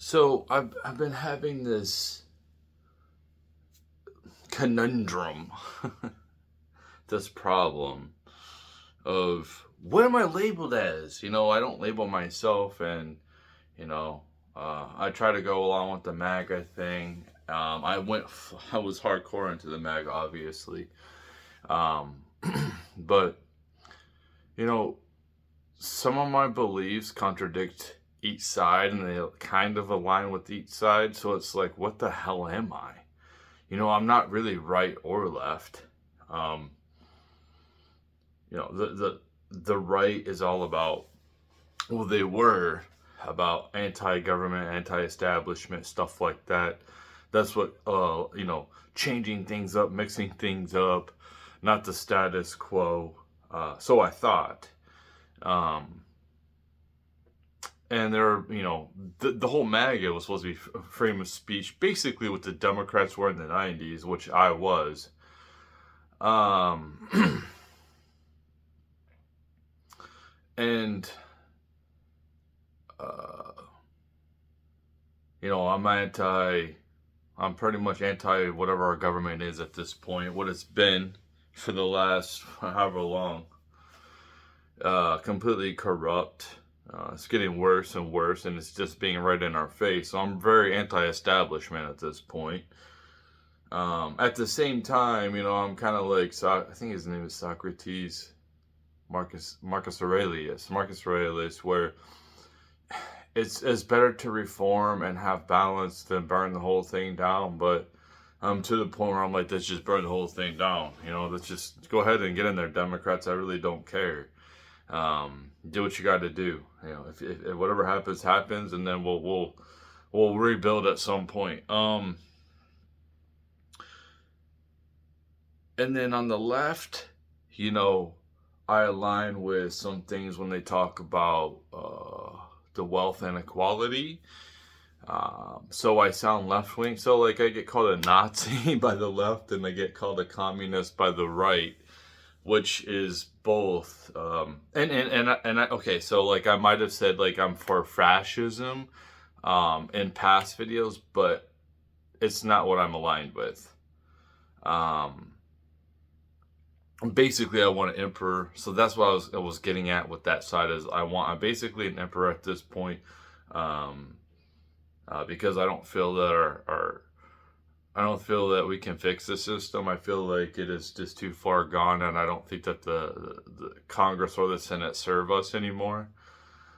So I've been having this conundrum, this problem of what am I labeled as? I don't label myself, and you know, I try to go along with the MAGA thing. I was hardcore into the MAGA, obviously, um, but you know, some of my beliefs contradict each side, and they kind of align with each side. So it's like, what the hell am I? I'm not really right or left. Um, the right is all about, well, they were about anti-government, anti-establishment, stuff like that. That's what changing things up, mixing things up, not the status quo. So I thought. Um, and the whole MAGA was supposed to be freedom of speech, basically what the Democrats were in the '90s, which I was. Um, and uh, I'm pretty much anti whatever our government is at this point, what it's been for the last however long. Completely corrupt. It's getting worse and worse, and it's just being right in our face. So I'm very anti-establishment at this point. At the same time, I'm kind of like, I think his name is Socrates, Marcus Aurelius, where it's better to reform and have balance than burn the whole thing down. But I'm to the point where I'm like, let's just burn the whole thing down. Let's just go ahead and get in there, Democrats. I really don't care. Do what you got to do. If whatever happens, and then we'll rebuild at some point. And then on the left, I align with some things when they talk about the wealth inequality. So I sound left wing. So like I get called a Nazi by the left, and I get called a communist by the right, which is both. Okay, so like I might have said like I'm for fascism in past videos, but it's not what I'm aligned with. Basically I want an emperor, so that's what I was getting at with that side. Is I'm basically an emperor at this point, because I don't feel that I don't feel that we can fix the system. I feel like it is just too far gone, and I don't think that the Congress or the Senate serve us anymore.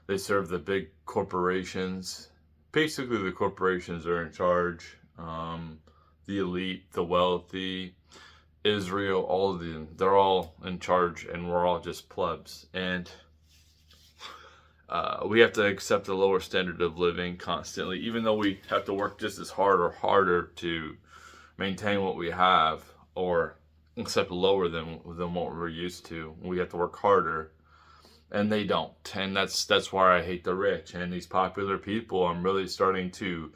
They serve the big corporations. Basically, the corporations are in charge. The elite, the wealthy, Israel, all of them, they're all in charge, and we're all just plebs. And we have to accept a lower standard of living constantly, even though we have to work just as hard or harder to maintain what we have, or accept lower than what we're used to. We have to work harder, and they don't. And that's why I hate the rich and these popular people. I'm really starting to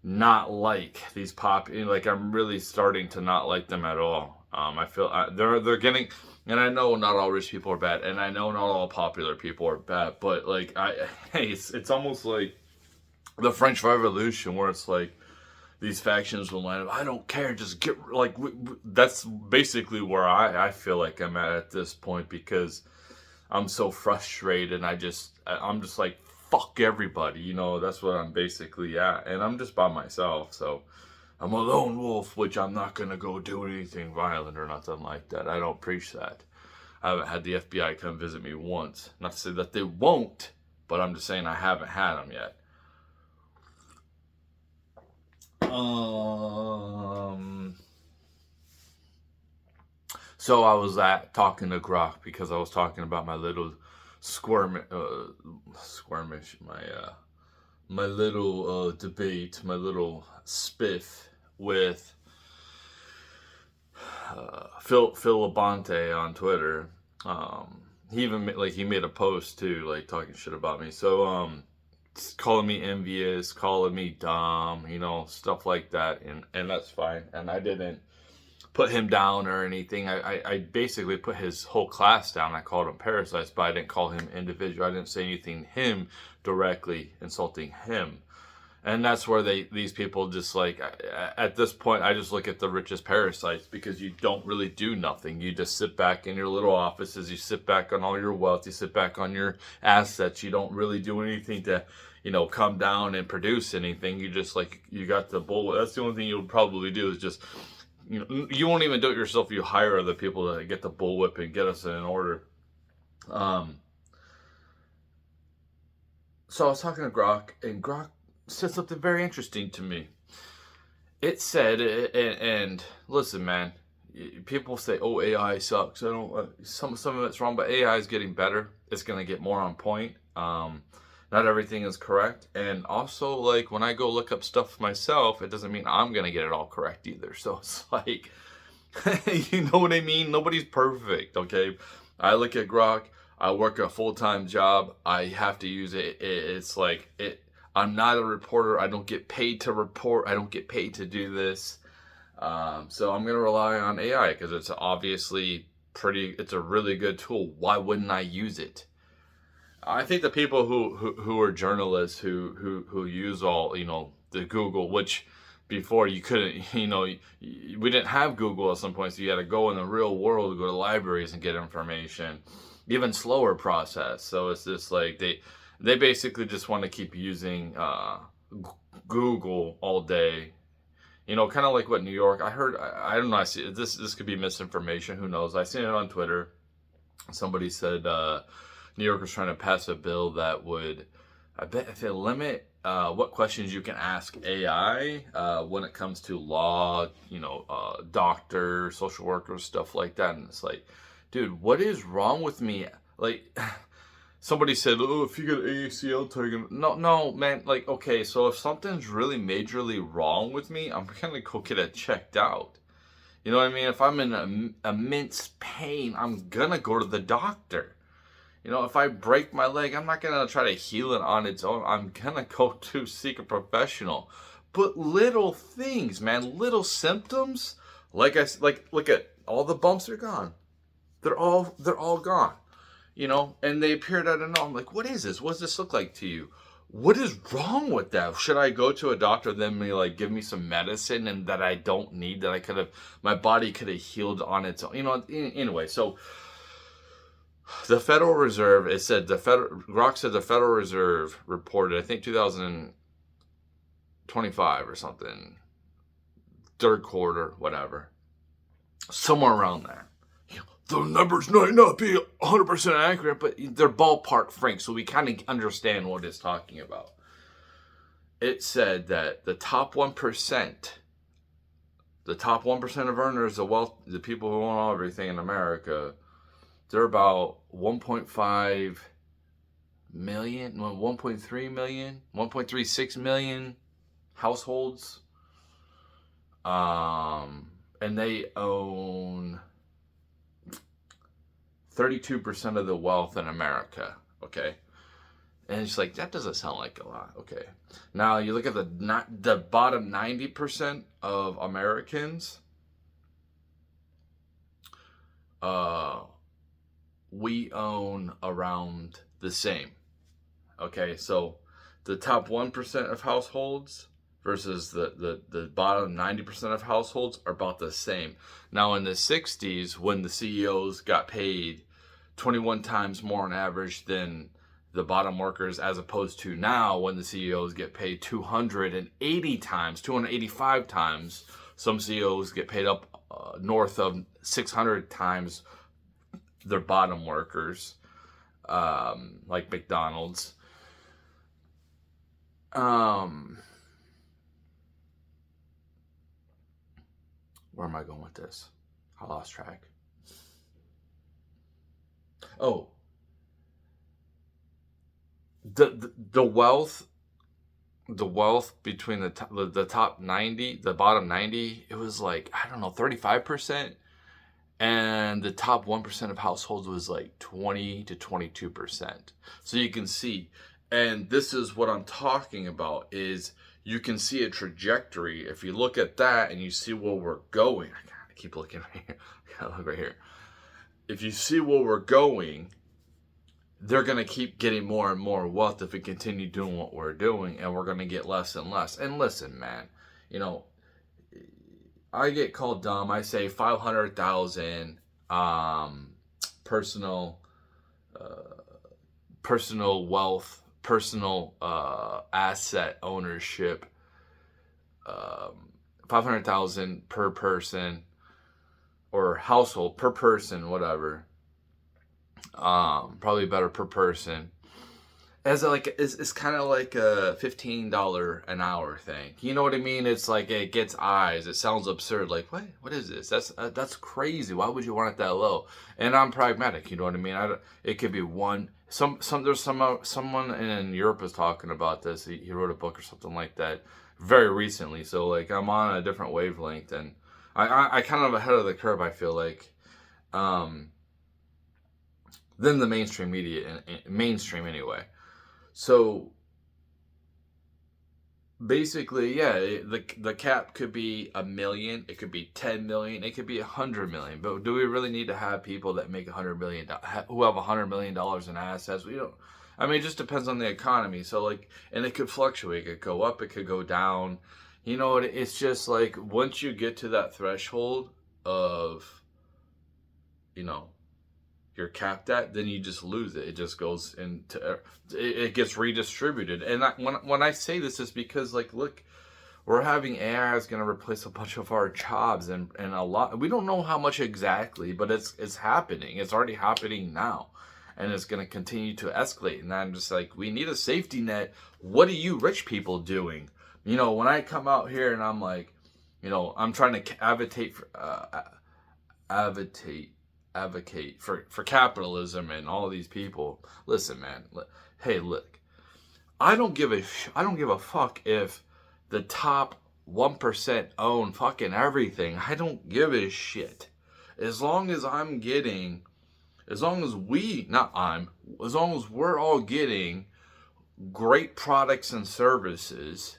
not like these I'm really starting to not like them at all. I feel they're getting, and I know not all rich people are bad, and I know not all popular people are bad, but like it's almost like the French Revolution, where it's like these factions will line up. I don't care, just get like that's basically where I feel like I'm at this point, because I'm so frustrated. I'm just like, fuck everybody. That's what I'm basically at, and I'm just by myself. So I'm a lone wolf, which I'm not gonna go do anything violent or nothing like that. I don't preach that. I haven't had the FBI come visit me once. Not to say that they won't, but I'm just saying I haven't had them yet. So I was talking to Grok, because I was talking about my little squirmish, my little debate, my little spiff with Phil Labonte on Twitter. He even he made a post too, like talking shit about me. So calling me envious, calling me dumb, stuff like that, and that's fine. And I didn't put him down or anything. I basically put his whole class down. I called him parasites, but I didn't call him individual. I didn't say anything to him directly insulting him. And that's where these people just like, at this point, I just look at the richest parasites, because you don't really do nothing. You just sit back in your little offices. You sit back on all your wealth. You sit back on your assets. You don't really do anything to, come down and produce anything. You just like, you got the bull. That's the only thing you'll probably do is just, you won't even do it yourself. You hire other people to get the bullwhip and get us in order. So I was talking to Grok, and Grok said something very interesting to me. It said, and listen, man, people say, "Oh, AI sucks." I don't. Some of it's wrong, but AI is getting better. It's gonna get more on point. Not everything is correct, and also like when I go look up stuff myself, it doesn't mean I'm gonna get it all correct either. So it's like, you know what I mean? Nobody's perfect, okay? I look at Grok. I work a full-time job. I have to use it. It's like it. I'm not a reporter. I don't get paid to report. I don't get paid to do this. So I'm gonna rely on AI because it's obviously it's a really good tool. Why wouldn't I use it? I think the people who are journalists who use all the Google, which before you couldn't, we didn't have Google at some point, so you had to go in the real world, go to libraries and get information. Even slower process. So it's just like they basically just want to keep using Google all day. Kind of like what New York. I heard. I don't know. I see this. This could be misinformation. Who knows? I seen it on Twitter. Somebody said New York was trying to pass a bill that would, I bet, if it limit what questions you can ask AI when it comes to law, doctors, social workers, stuff like that. And it's like, dude, what is wrong with me? Like, somebody said, "Oh, if you get ACL target," no, man. Like, okay, so if something's really majorly wrong with me, I'm gonna go get it checked out. You know what I mean? If I'm in immense pain, I'm gonna go to the doctor. If I break my leg, I'm not gonna try to heal it on its own. I'm gonna go to seek a professional. But little things, man, little symptoms, like look at all the bumps are gone. They're all gone, and they appeared out of nowhere. I'm like, what is this? What does this look like to you? What is wrong with that? Should I go to a doctor, then give me some medicine and that I don't need, that my body could have healed on its own? Anyway, so the Federal Reserve, Grok said the Federal Reserve reported, I think 2025 or something, third quarter, whatever, somewhere around there. The numbers might not be 100% accurate, but they're ballpark frank, so we kind of understand what it's talking about. It said that the top 1%, of earners, the people who own everything in America, they're about 1.5 million, 1.3 million, 1.36 million households. And they own 32% of the wealth in America, okay? And it's like, that doesn't sound like a lot, okay? Now, you look at the bottom 90% of Americans, we own around the same, okay? So, the top 1% of households versus the bottom 90% of households are about the same. Now, in the 60s, when the CEOs got paid 21 times more on average than the bottom workers, as opposed to now when the CEOs get paid 285 times. Some CEOs get paid up north of 600 times their bottom workers, like McDonald's. Where am I going with this? I lost track. Oh, the wealth between the top 90, the bottom 90, it was like, I don't know, 35%, and the top 1% of households was like 20 to 22%. So you can see, and this is what I'm talking about, is you can see a trajectory. If you look at that and you see where we're going, I gotta keep looking right here. I gotta look right here. If you see where we're going, they're going to keep getting more and more wealth if we continue doing what we're doing, and we're going to get less and less. And listen, man, you know, I get called dumb. I say 500,000 personal personal wealth, personal asset ownership, 500,000 per person or household per person, whatever. Probably better per person. As like it's kind of like a $15 an hour thing. You know what I mean? It's like it gets eyes. It sounds absurd. Like what is this? That's crazy. Why would you want it that low? And I'm pragmatic. You know what I mean? It could be one. There's someone in Europe was talking about this. He wrote a book or something like that very recently. So like I'm on a different wavelength, and I kind of ahead of the curve. I feel like. Than the mainstream media, mainstream anyway. So basically, yeah, the cap could be 1 million, it could be 10 million, it could be 100 million. But do we really need to have people that make $100 million, who have $100 million in assets? We don't. I mean, it just depends on the economy. So like, and it could fluctuate. It could go up. It could go down. You know, it's just like once you get to that threshold of, you know, you're capped at, then you just lose it. It just goes into, it gets redistributed. And when I say this is because, like, look, we're having AI is going to replace a bunch of our jobs, and a lot. We don't know how much exactly, but it's happening. It's already happening now, and it's going to continue to escalate. And I'm just like, we need a safety net. What are you rich people doing? You know, when I come out here and I'm like, you know, I'm trying to advocate for capitalism and all these people. Listen, man. Hey, look. I don't give a fuck if the top 1% own fucking everything. I don't give a shit. As long as we're all getting great products and services,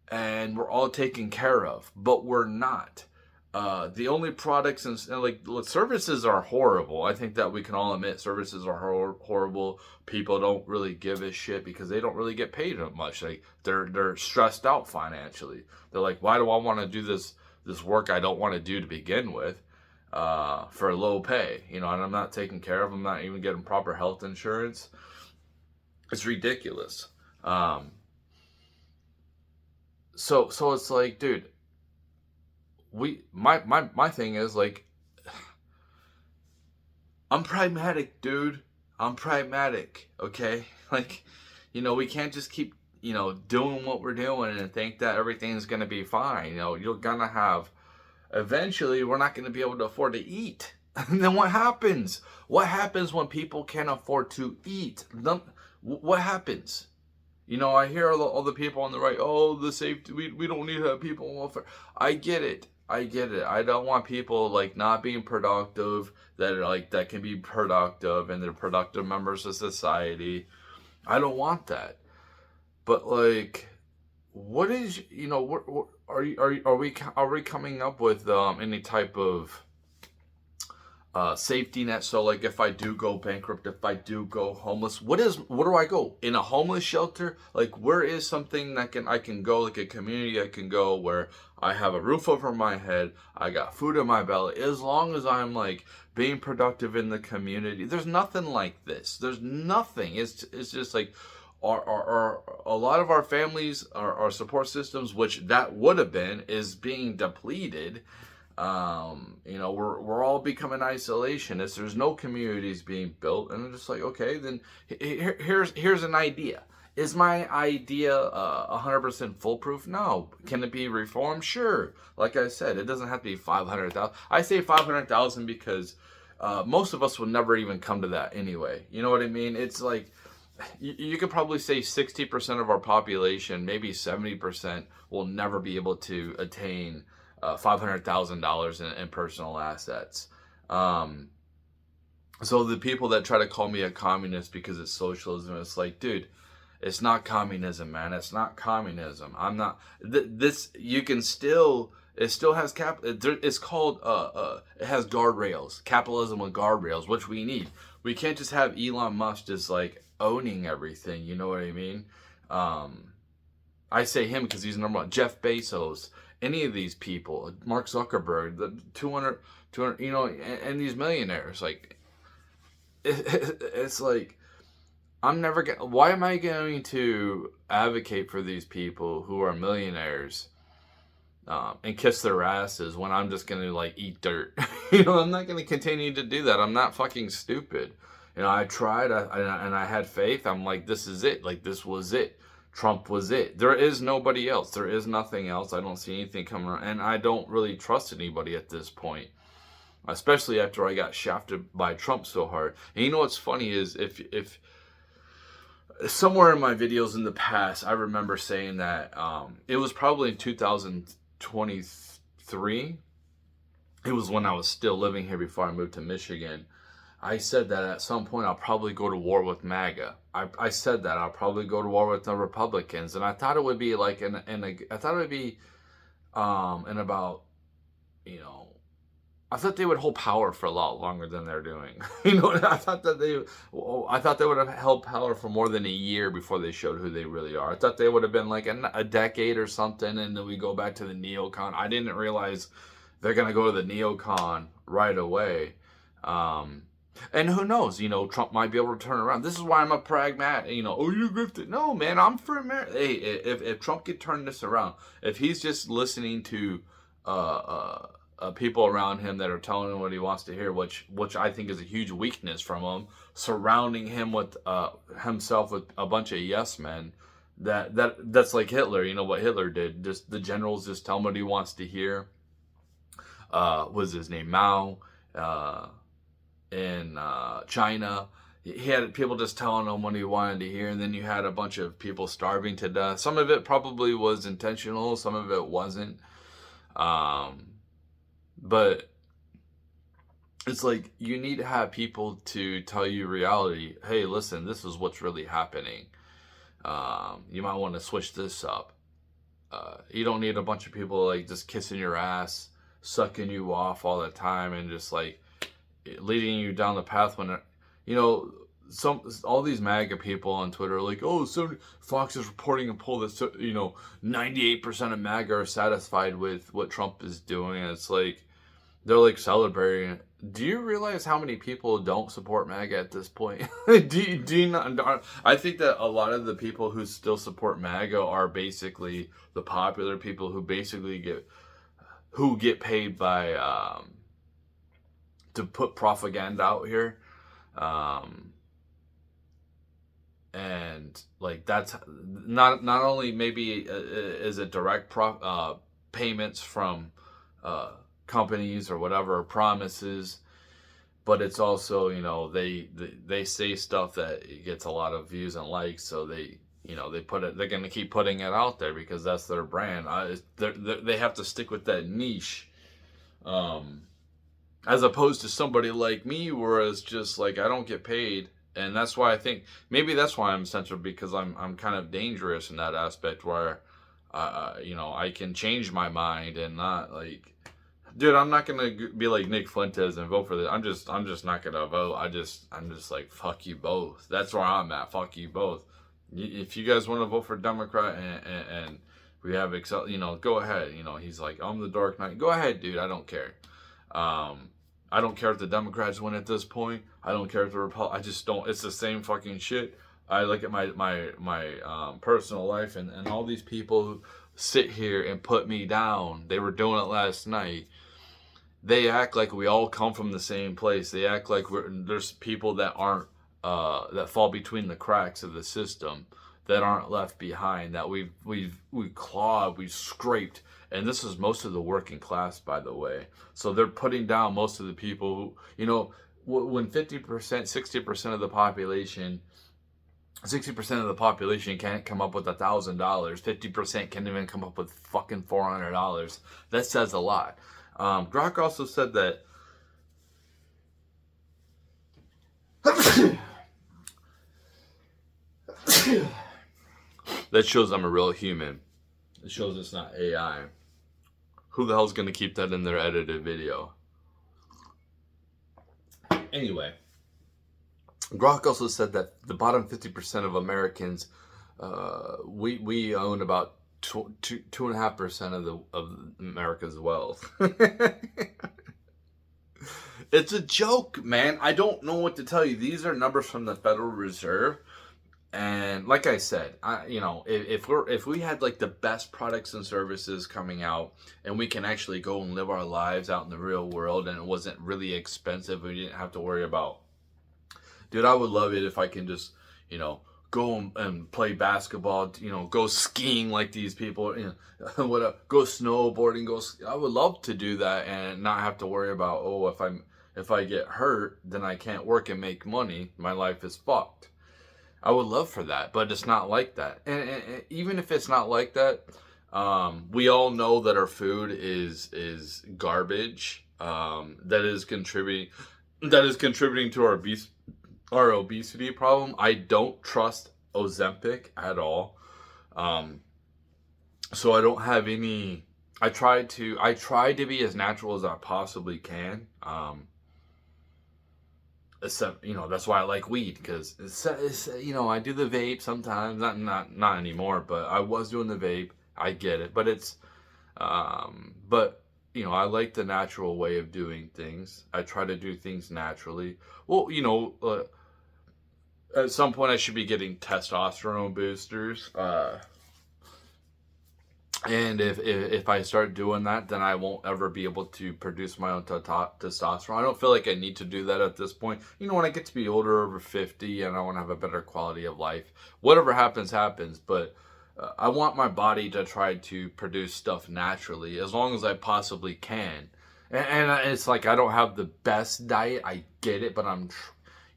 and we're all taken care of, but we're not. The only products and like services are horrible. I think that we can all admit services are horrible. People don't really give a shit because they don't really get paid much. Like they're stressed out financially. They're like, why do I want to do this work I don't want to do to begin with, for low pay? You know, and I'm not taken care of. I'm not even getting proper health insurance. It's ridiculous. So it's like, dude. My thing is like, I'm pragmatic, dude. I'm pragmatic, okay? Like, you know, we can't just keep, you know, doing what we're doing and think that everything's gonna be fine. You know, you're gonna have, eventually we're not gonna be able to afford to eat. And then what happens? What happens when people can't afford to eat? What happens? You know, I hear all the people on the right, oh, the safety, we don't need to have people on welfare. I get it. I don't want people like not being productive, that can be productive and they're productive members of society. I don't want that. But like, what is, you know, what are we coming up with any type of safety net? So like, if I do go bankrupt, if I do go homeless, what do I go in a homeless shelter? Like, where is something that I can go, like a community I can go where I have a roof over my head, I got food in my belly, as long as I'm like being productive in the community. There's nothing like this. There's nothing. It's just like our a lot of our families, our support systems, which that would have been, is being depleted. You know, we're all becoming isolationists. There's no communities being built, and I'm just like, okay, then here's an idea. Is my idea 100% foolproof? No. Can it be reformed? Sure. Like I said, it doesn't have to be 500,000. I say 500,000 because most of us will never even come to that anyway. You know what I mean? It's like, you could probably say 60% of our population, maybe 70%, will never be able to attain $500,000 in personal assets. So the people that try to call me a communist because it's socialism, it's like, dude, it's not communism, man. It's not communism. I'm not. This, you can still It still has it's called it has guardrails, capitalism with guardrails, which we need. We can't just have Elon Musk just like owning everything. You know what I mean? I say him because he's number one. Jeff Bezos, any of these people, Mark Zuckerberg, the 200, you know, and these millionaires, like it's like I'm never going. Why am I going to advocate for these people who are millionaires? And kiss their asses when I'm just gonna like eat dirt. You know, I'm not gonna continue to do that. I'm not fucking stupid. You know, I tried and I had faith. I'm like, this is it. Like, this was it. Trump was it. There is nobody else. There is nothing else. I don't see anything coming around. And I don't really trust anybody at this point. Especially after I got shafted by Trump so hard. And you know what's funny is if somewhere in my videos in the past, I remember saying that it was probably in 2023. It was when I was still living here before I moved to Michigan. I said that at some point I'll probably go to war with MAGA. I said that I'll probably go to war with the Republicans, and I thought it would be like in about, you know, I thought they would hold power for a lot longer than they're doing. You know, I thought they would have held power for more than a year before they showed who they really are. I thought they would have been like a decade or something, and then we go back to the neocon. I didn't realize they're gonna go to the neocon right away. And who knows? You know, Trump might be able to turn around. This is why I'm a pragmatic. You know, oh, you grifted. No, man, I'm for America. Hey, if Trump could turn this around, if he's just listening to people around him that are telling him what he wants to hear, which I think is a huge weakness from him, surrounding him with himself with a bunch of yes men. That's like Hitler. You know what Hitler did? Just the generals just tell him what he wants to hear. Was his name Mao? In China, he had people just telling him what he wanted to hear, and then you had a bunch of people starving to death. Some of it probably was intentional, some of it wasn't. But it's like you need to have people to tell you reality. Hey, listen, this is what's really happening. You might want to switch this up. You don't need a bunch of people like just kissing your ass, sucking you off all the time, and just like leading you down the path when, you know, all these MAGA people on Twitter are like, oh, so Fox is reporting a poll that, you know, 98% of MAGA are satisfied with what Trump is doing. And it's like, they're like celebrating it. Do you realize how many people don't support MAGA at this point? do you not? I think that a lot of the people who still support MAGA are basically the popular people who basically get paid by, to put propaganda out here. And like that's not only maybe is it direct payments from companies or whatever, promises, but it's also, you know, they say stuff that gets a lot of views and likes, so they, you know, they're going to keep putting it out there because that's their brand. They have to stick with that niche. As opposed to somebody like me, whereas just like I don't get paid, and that's why I think maybe that's why I'm censored, because I'm kind of dangerous in that aspect where, you know, I can change my mind and not like, dude, I'm not gonna be like Nick Fuentes and vote for this. I'm just not gonna vote. I'm just like fuck you both. That's where I'm at. Fuck you both. If you guys want to vote for Democrat and we have you know, go ahead. You know, he's like, I'm the Dark Knight. Go ahead, dude. I don't care. I don't care if the Democrats win at this point. I don't care if the I just don't. It's the same fucking shit. I look at my personal life and all these people who sit here and put me down. They were doing it last night. They act like we all come from the same place. They act like there's people that aren't that fall between the cracks of the system, that aren't left behind, that we've clawed, we've scraped. And this is most of the working class, by the way. So they're putting down most of the people who, you know, when 50%, 60% of the population, 60% of the population can't come up with $1,000, 50% can't even come up with fucking $400. That says a lot. Grok also said that that shows I'm a real human. It shows it's not AI. Who the hell's going to keep that in their edited video? Anyway, Grok also said that the bottom 50% of Americans, we own about 2.5% of America's wealth. It's a joke, man. I don't know what to tell you. These are numbers from the Federal Reserve. And like I said, if we had like the best products and services coming out, and we can actually go and live our lives out in the real world, and it wasn't really expensive, we didn't have to worry about, dude, I would love it if I can just, go and play basketball, go skiing like these people, go snowboarding, I would love to do that and not have to worry about, oh, if I get hurt, then I can't work and make money. My life is fucked. I would love for that, but it's not like that. And even if it's not like that, we all know that our food is garbage. That is contributing to our obesity problem. I don't trust Ozempic at all. So I don't have any. I try to be as natural as I possibly can. Except, that's why I like weed, because it's I do the vape sometimes, not anymore, but I was doing the vape. I get it, but it's but I like the natural way of doing things. I try to do things naturally. Well, at some point I should be getting testosterone boosters. And if I start doing that, then I won't ever be able to produce my own testosterone. I don't feel like I need to do that at this point. When I get to be older, over 50, and I want to have a better quality of life, whatever happens, happens. But I want my body to try to produce stuff naturally as long as I possibly can. And it's like, I don't have the best diet. I get it, but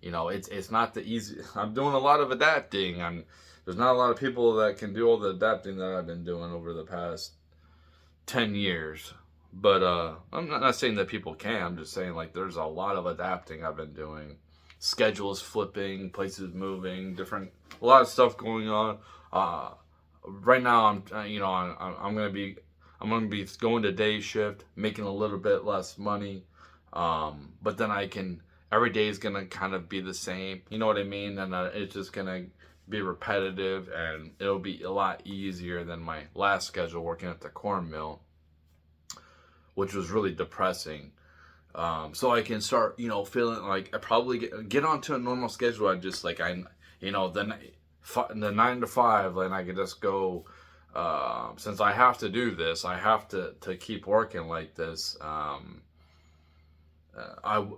it's not the easy. I'm doing a lot of adapting. There's not a lot of people that can do all the adapting that I've been doing over the past 10 years. But I'm not saying that people can. I'm just saying, like, there's a lot of adapting I've been doing. Schedules flipping, places moving, a lot of stuff going on. Right now, I'm gonna be going to day shift, making a little bit less money. But then every day is gonna kind of be the same. You know what I mean? And it's just gonna be repetitive, and it'll be a lot easier than my last schedule working at the corn mill, which was really depressing. So I can start, feeling like I probably get onto a normal schedule. I just like, the 9 to 5, and I can just go, since I have to do this, I have to keep working like this.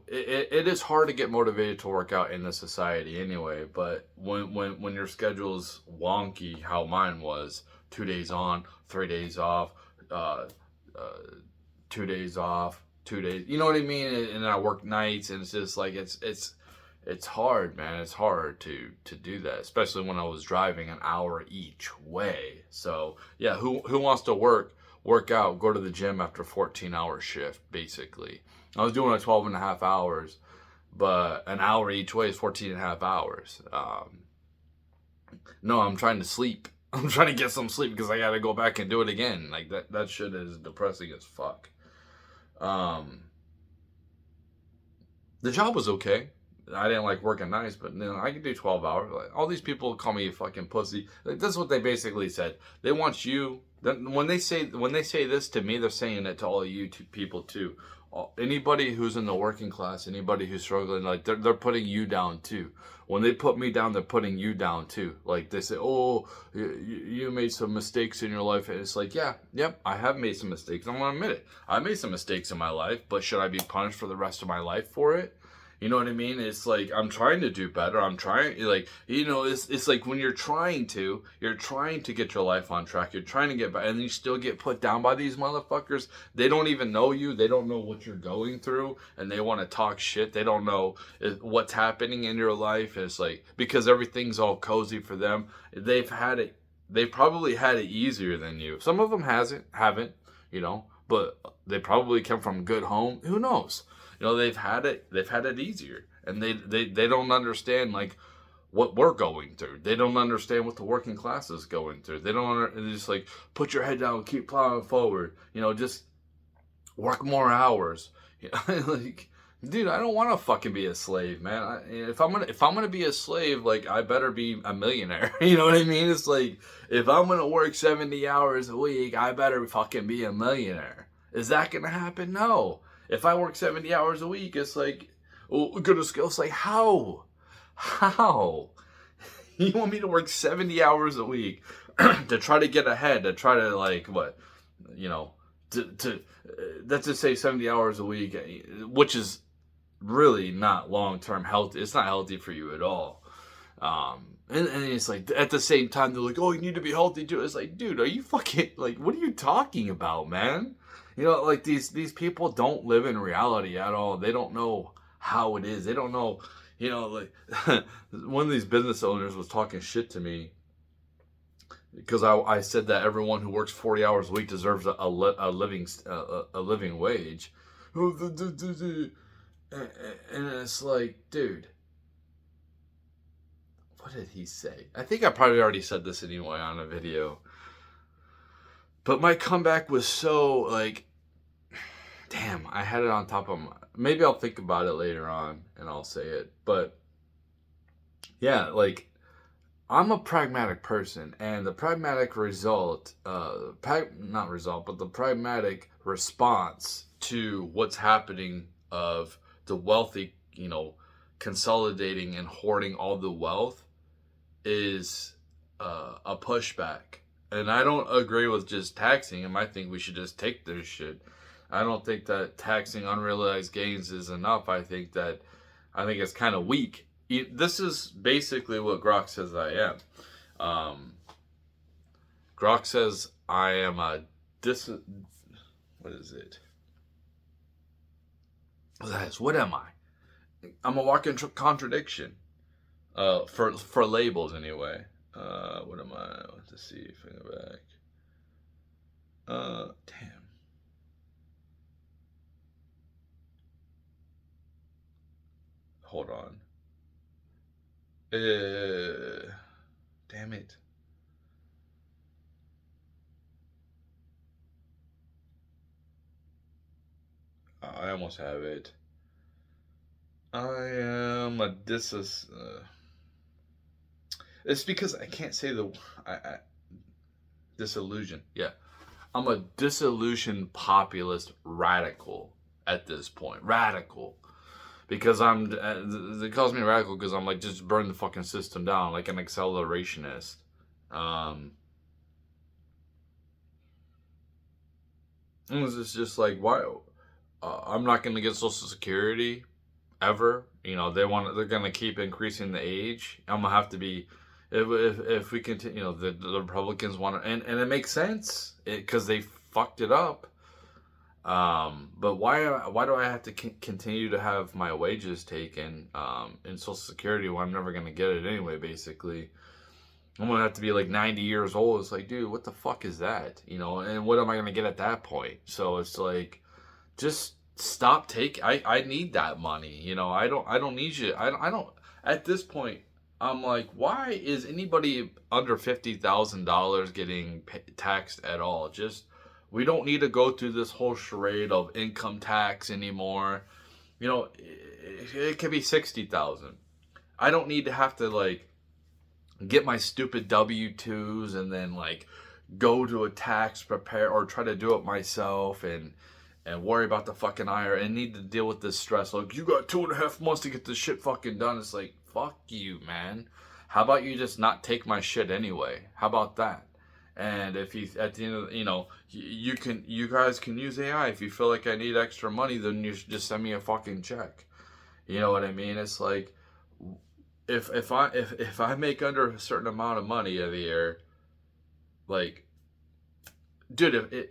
It is hard to get motivated to work out in this society anyway, but when your schedule's wonky, how mine was, 2 days on, 3 days off, 2 days off, 2 days, you know what I mean? And I work nights, and it's just like, it's hard, man. It's hard to do that, especially when I was driving an hour each way. So yeah, who wants to work out, go to the gym after 14-hour shift, basically. I was doing 12 and a half hours, but an hour each way is 14 and a half hours. No, I'm trying to sleep. I'm trying to get some sleep because I got to go back and do it again. Like, that shit is depressing as fuck. The job was okay. I didn't like working nights, but I could do 12 hours. Like, all these people call me a fucking pussy. Like, that's what they basically said. They want you. When they say this to me, they're saying it to all of you people too. Anybody who's in the working class, anybody who's struggling, like, they're putting you down too. When they put me down, they're putting you down too. Like, they say, oh, you made some mistakes in your life. And it's like, yep, I have made some mistakes. I'm going to admit it. I made some mistakes in my life, but should I be punished for the rest of my life for it? You know what I mean? It's like, I'm trying to do better. I'm trying, like, it's like when you're trying to get your life on track. You're trying to get back, and you still get put down by these motherfuckers. They don't even know you. They don't know what you're going through, and they want to talk shit. They don't know what's happening in your life. It's like, because everything's all cozy for them. They've probably had it easier than you. Some of them haven't, but they probably come from good home. Who knows? They've had it easier, and they don't understand, like, what we're going through. They don't understand what the working class is going through. They just like, put your head down, keep plowing forward. Just work more hours. Like, dude, I don't want to fucking be a slave, man. If I'm gonna be a slave, like, I better be a millionaire. You know what I mean? It's like, if I'm gonna work 70 hours a week, I better fucking be a millionaire. Is that gonna happen? No. If I work 70 hours a week, it's like, oh, gonna skill. It's like, how? How? You want me to work 70 hours a week to try to get ahead, to try to, like, what, you know, let's just say 70 hours a week, which is really not long-term healthy. It's not healthy for you at all. And it's like, at the same time, they're like, oh, you need to be healthy too. It's like, dude, are you fucking, like, what are you talking about, man? You know, like, these people don't live in reality at all. They don't know how it is. They don't know, you know, like, one of these business owners was talking shit to me because I said that everyone who works 40 hours a week deserves a living wage. And it's like, dude, what did he say? I think I probably already said this anyway on a video. But my comeback was so, like, damn, I had it on top of my... Maybe I'll think about it later on and I'll say it. But, yeah, like, I'm a pragmatic person. And the pragmatic result, not result, but the pragmatic response to what's happening of the wealthy, you know, consolidating and hoarding all the wealth is a pushback. And I don't agree with just taxing them. I think we should just take their shit. I don't think that taxing unrealized gains is enough. I think it's kind of weak. This is basically what Grok says I am. Grok says I am a what is it? What am I? I'm a walking contradiction. For labels anyway. What am I? Let's see if I go back. Damn. Hold on. Damn it. I almost have it. I am a it's because I can't say the disillusion. Yeah. I'm a disillusioned populist radical at this point. Radical. Because it calls me radical because I'm like, just burn the fucking system down, like an accelerationist. It's just like, why? I'm not going to get Social Security ever. You know, they're going to keep increasing the age. I'm going to have to be, if we continue, you know, the Republicans want to, and it makes sense because they fucked it up. But why do I have to continue to have my wages taken in Social Security when I'm never going to get it anyway, basically? I'm going to have to be like 90 years old. It's like, dude, what the fuck is that? You know, and what am I going to get at that point? So it's like, just stop taking, I need that money. You know, I don't need you. I don't, at this point, I'm like, why is anybody under $50,000 getting taxed at all? Just, we don't need to go through this whole charade of income tax anymore. You know, it could be 60,000. I don't need to have to, like, get my stupid W-2s and then, like, go to a tax prepare or try to do it myself and worry about the fucking IRS and need to deal with this stress. Like, you got 2.5 months to get this shit fucking done. It's like, fuck you, man. How about you just not take my shit anyway? How about that? And if you, at the end of, you know, you guys can use AI. If you feel like I need extra money, then you should just send me a fucking check. You know what I mean? It's like, if I make under a certain amount of money a year, like, dude,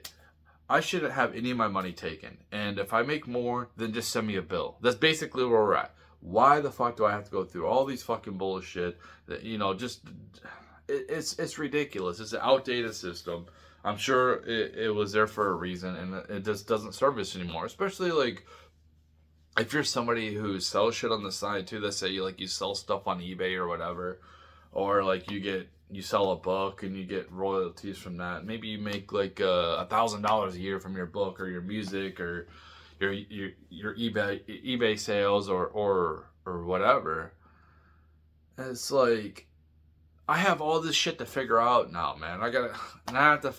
I shouldn't have any of my money taken. And if I make more, then just send me a bill. That's basically where we're at. Why the fuck do I have to go through all these fucking bullshit? That, you know, just, it's ridiculous. It's an outdated system. I'm sure it was there for a reason, and it just doesn't serve us anymore. Especially, like, if you're somebody who sells shit on the side too, let's say you sell stuff on eBay or whatever, or like you get, you sell a book and you get royalties from that. Maybe you make like $1,000 a year from your book or your music or your eBay sales or whatever. And it's like I have all this shit to figure out now, man. And I have to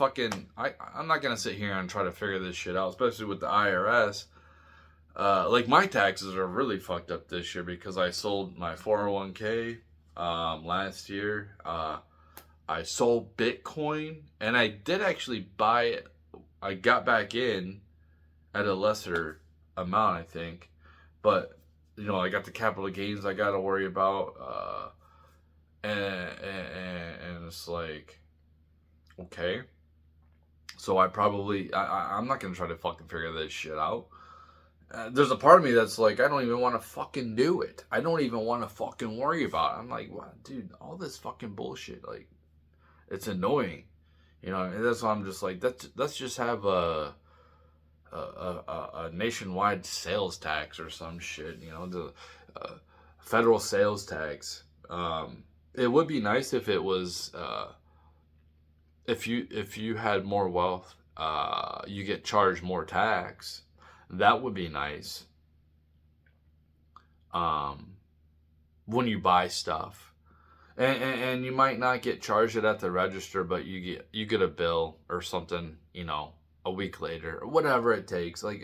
I'm not gonna sit here and try to figure this shit out, especially with the IRS. Like my taxes are really fucked up this year because I sold my 401k last year. I sold Bitcoin and I did actually buy it. I got back in at a lesser amount, I think, but I got the capital gains I got to worry about, and it's like, okay, so I'm not gonna try to fucking figure this shit out. There's a part of me that's like, I don't even want to fucking do it. I don't even want to fucking worry about it. I'm like, wow, dude, all this fucking bullshit, like, it's annoying, and that's why I'm just like, let's just have a nationwide sales tax or some shit, the federal sales tax. It would be nice if it was, if you had more wealth, you get charged more tax. That would be nice. When you buy stuff. And you might not get charged it at the register, but you get a bill or something, a week later or whatever it takes. Like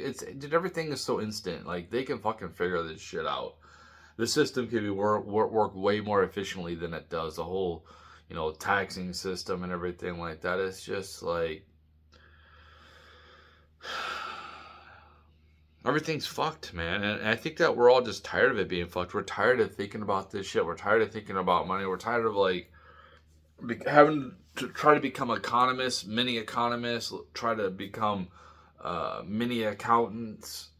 everything is so instant. Like they can fucking figure this shit out. The system can be work way more efficiently than it does. The whole, taxing system and everything like that. It's just like everything's fucked, man. And I think that we're all just tired of it being fucked. We're tired of thinking about this shit. We're tired of thinking about money. We're tired of like having to try to become economists, mini economists, try to become mini accountants.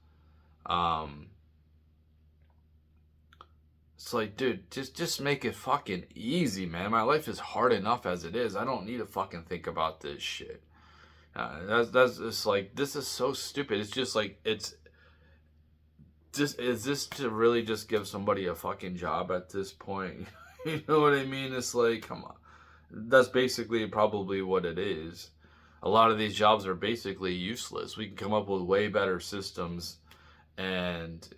It's like, dude, just make it fucking easy, man. My life is hard enough as it is. I don't need to fucking think about this shit. That's just like, this is so stupid. It's just like, is this to really just give somebody a fucking job at this point? You know what I mean? It's like, come on. That's basically probably what it is. A lot of these jobs are basically useless. We can come up with way better systems. And,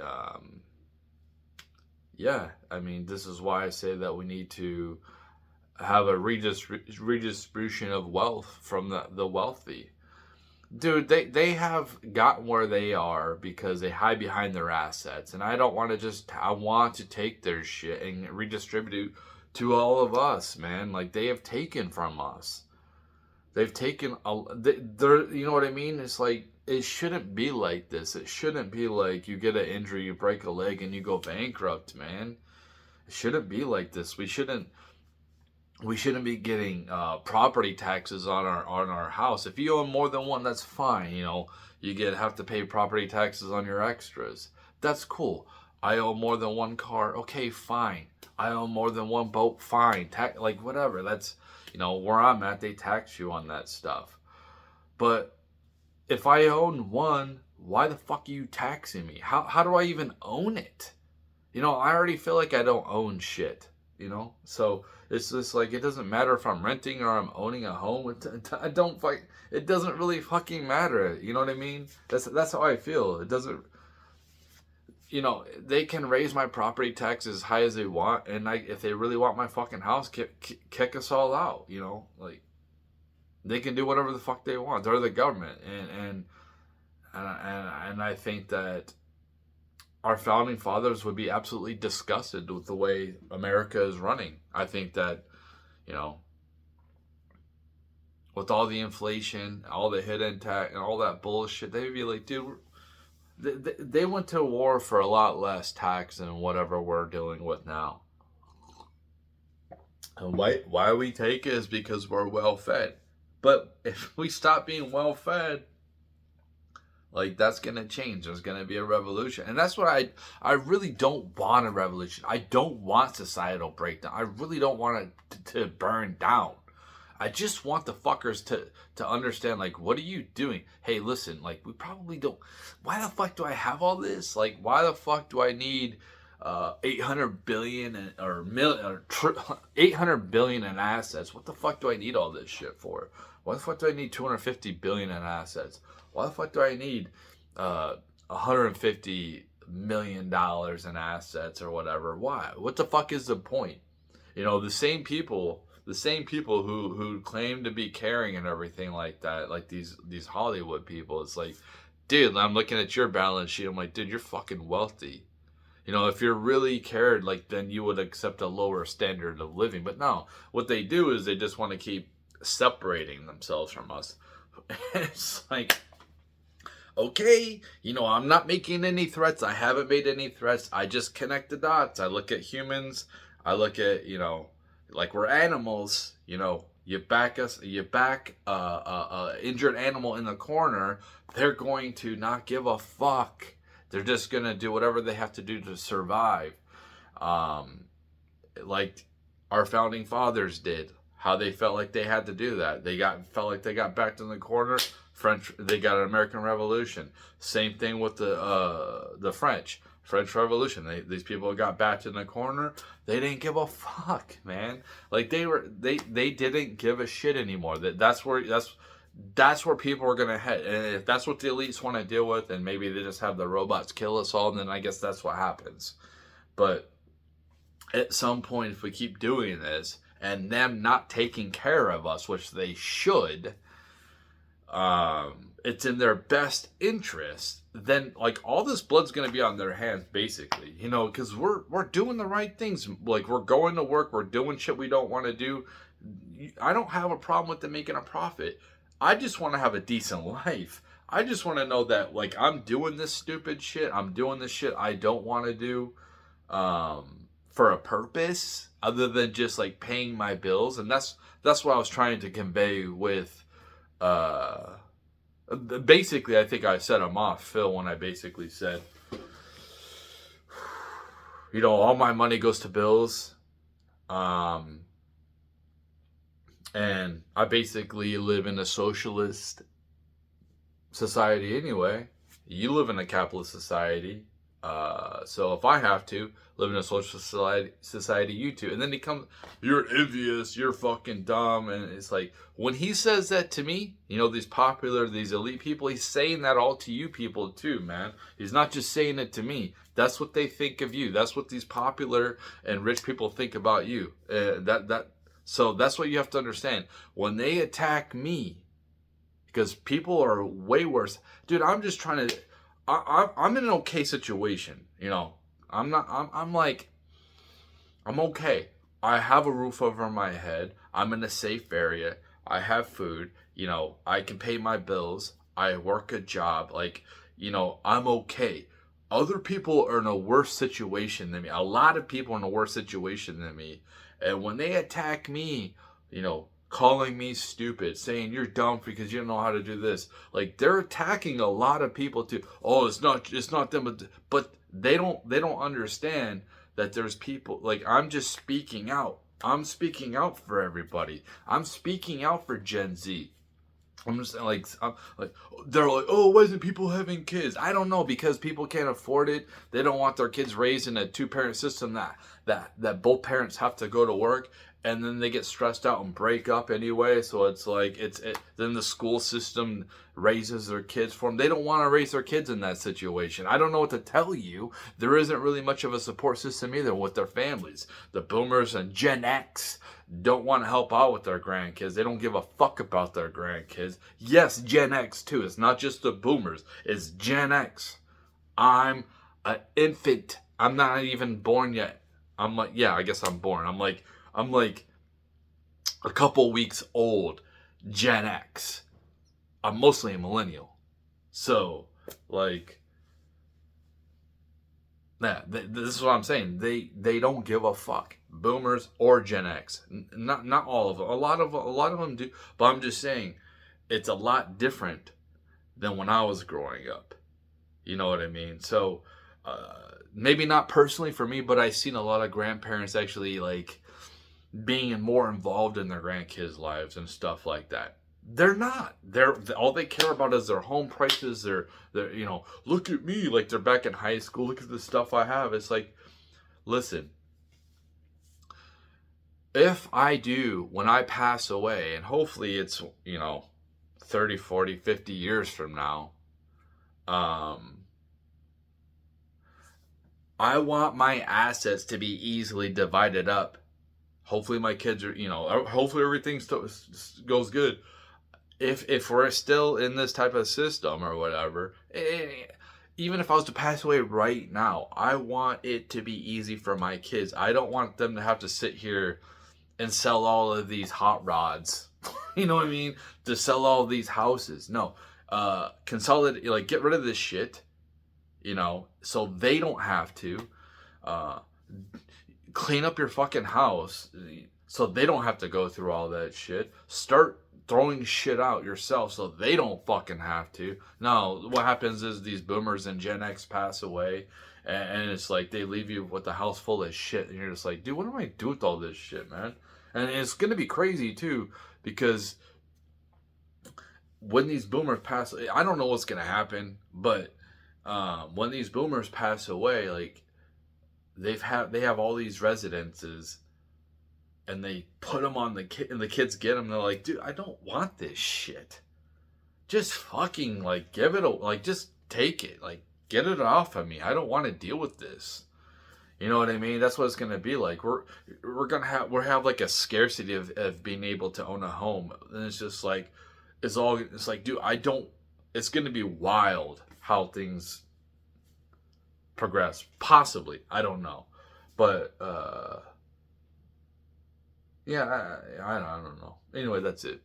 yeah, I mean, this is why I say that we need to have a redistribution of wealth from the wealthy. Dude, they have gotten where they are because they hide behind their assets. And I don't want to I want to take their shit and redistribute to all of us, man. Like, they have taken from us. They've taken, you know what I mean? It's like, it shouldn't be like this. It shouldn't be like you get an injury, you break a leg, and you go bankrupt, man. It shouldn't be like this. We shouldn't be getting property taxes on our house. If you own more than one, that's fine. You have to pay property taxes on your extras. That's cool. I own more than one car. Okay, fine. I own more than one boat. Fine. Like whatever. That's where I'm at. They tax you on that stuff. But if I own one, why the fuck are you taxing me? How do I even own it? I already feel like I don't own shit. So it's just like, it doesn't matter if I'm renting or I'm owning a home. It doesn't really fucking matter. You know what I mean? That's how I feel. It doesn't, they can raise my property tax as high as they want. And if they really want my fucking house, kick us all out, like they can do whatever the fuck they want. They're the government. And I think that our founding fathers would be absolutely disgusted with the way America is running. I think that, with all the inflation, all the hidden tax, and all that bullshit, they'd be like, dude, they went to war for a lot less tax than whatever we're dealing with now. And why we take it is because we're well fed. But if we stop being well fed, like, that's going to change. There's going to be a revolution. And that's what I really don't want a revolution. I don't want societal breakdown. I really don't want it to burn down. I just want the fuckers to understand, like, what are you doing? Hey, listen, like, we probably don't. Why the fuck do I have all this? Like, why the fuck do I need 800 billion or 800 billion in assets. What the fuck do I need all this shit for? Why the fuck do I need 250 billion in assets? Why the fuck do I need 150 million dollars in assets or whatever? Why? What the fuck is the point? You know, the same people who claim to be caring and everything like that, like these Hollywood people. It's like, dude, I'm looking at your balance sheet. I'm like, dude, you're fucking wealthy. You know, if you're really cared, like, then you would accept a lower standard of living. But no, what they do is they just want to keep separating themselves from us. It's like, okay, you know, I'm not making any threats. I haven't made any threats. I just connect the dots. I look at humans. I look at, you know, like we're animals. You know, you back injured animal in the corner. They're going to not give a fuck. They're just going to do whatever they have to do to survive. Like our founding fathers did. How they felt like they had to do that. Felt like they got backed in the corner. They got an American Revolution. Same thing with the French Revolution. These people got backed in the corner. They didn't give a fuck, man. Like they didn't give a shit anymore. That's where people are gonna head. And if that's what the elites want to deal with, and maybe they just have the robots kill us all, then I guess that's what happens. But at some point, if we keep doing this, and them not taking care of us, which they should, it's in their best interest, then like all this blood's going to be on their hands, basically, you know, because we're doing the right things. Like we're going to work, we're doing shit we don't want to do. I don't have a problem with them making a profit. I just want to have a decent life. I just want to know that, like, I'm doing this stupid shit. I'm doing this shit I don't want to do for a purpose other than just, like, paying my bills. And that's what I was trying to convey with, basically, I think I set him off, Phil, when I basically said, you know, all my money goes to bills. And I basically live in a socialist society anyway. You live in a capitalist society. So if I have to live in a social society, you too. And then he comes, you're envious, you're fucking dumb. And it's like, when he says that to me, you know, these elite people, he's saying that all to you people too, man. He's not just saying it to me. That's what they think of you. That's what these popular and rich people think about you. So that's what you have to understand. When they attack me, because people are way worse. Dude, I'm just trying to, I'm in an okay situation, you know. I'm okay. I have a roof over my head. I'm in a safe area. I have food. You know, I can pay my bills. I work a job. Like, you know, I'm okay. Other people are in a worse situation than me. A lot of people are in a worse situation than me. And when they attack me, you know, calling me stupid, saying you're dumb because you don't know how to do this, like, they're attacking a lot of people too. Oh, it's not them, but they don't understand that there's people, like, I'm just speaking out. I'm speaking out for everybody. I'm speaking out for Gen Z. I'm just like, they're like, oh, why isn't people having kids? I don't know, because people can't afford it. They don't want their kids raised in a two-parent system that both parents have to go to work, and then they get stressed out and break up anyway. So it's like, then the school system raises their kids for them. They don't want to raise their kids in that situation. I don't know what to tell you. There isn't really much of a support system either with their families. The boomers and Gen X don't want to help out with their grandkids. They don't give a fuck about their grandkids. Yes, Gen X too. It's not just the boomers. It's Gen X. I'm an infant. I'm not even born yet. I'm like, yeah, I guess I'm born. I'm like a couple weeks old. Gen X. I'm mostly a millennial. So, like, yeah, this is what I'm saying. They don't give a fuck. Boomers or Gen X. Not all of them. A lot of them do. But I'm just saying, it's a lot different than when I was growing up. You know what I mean? So, maybe not personally for me, but I've seen a lot of grandparents actually, like, being more involved in their grandkids' lives and stuff like that. They're not. All they care about is their home prices. They're you know, look at me, like they're back in high school. Look at the stuff I have. It's like, listen, if I do, when I pass away, and hopefully it's, 30, 40, 50 years from now, um, I want my assets to be easily divided up. Hopefully my kids are, hopefully everything goes good. If we're still in this type of system or whatever, even if I was to pass away right now, I want it to be easy for my kids. I don't want them to have to sit here and sell all of these hot rods. You know what I mean? To sell all these houses. No. Consolidate, like, get rid of this shit, so they don't have to. Uh, Clean up your fucking house so they don't have to go through all that shit. Start throwing shit out yourself so they don't fucking have to. No, what happens is these boomers and Gen X pass away, and it's like they leave you with the house full of shit, and you're just like, dude, what am I do with all this shit, man? And it's gonna be crazy too, because when these boomers pass, I don't know what's gonna happen, but when these boomers pass away, like, they have all these residences, and they put them on the kid, and the kids get them. They're like, dude, I don't want this shit. Just fucking, like, give it like, just take it, like, get it off of me. I don't want to deal with this. You know what I mean? That's what it's gonna be like. We're gonna have like a scarcity of being able to own a home, and it's just like, it's like, dude, I don't. It's gonna be wild how things progress. Possibly, I don't know, but yeah, I don't know. Anyway, that's it.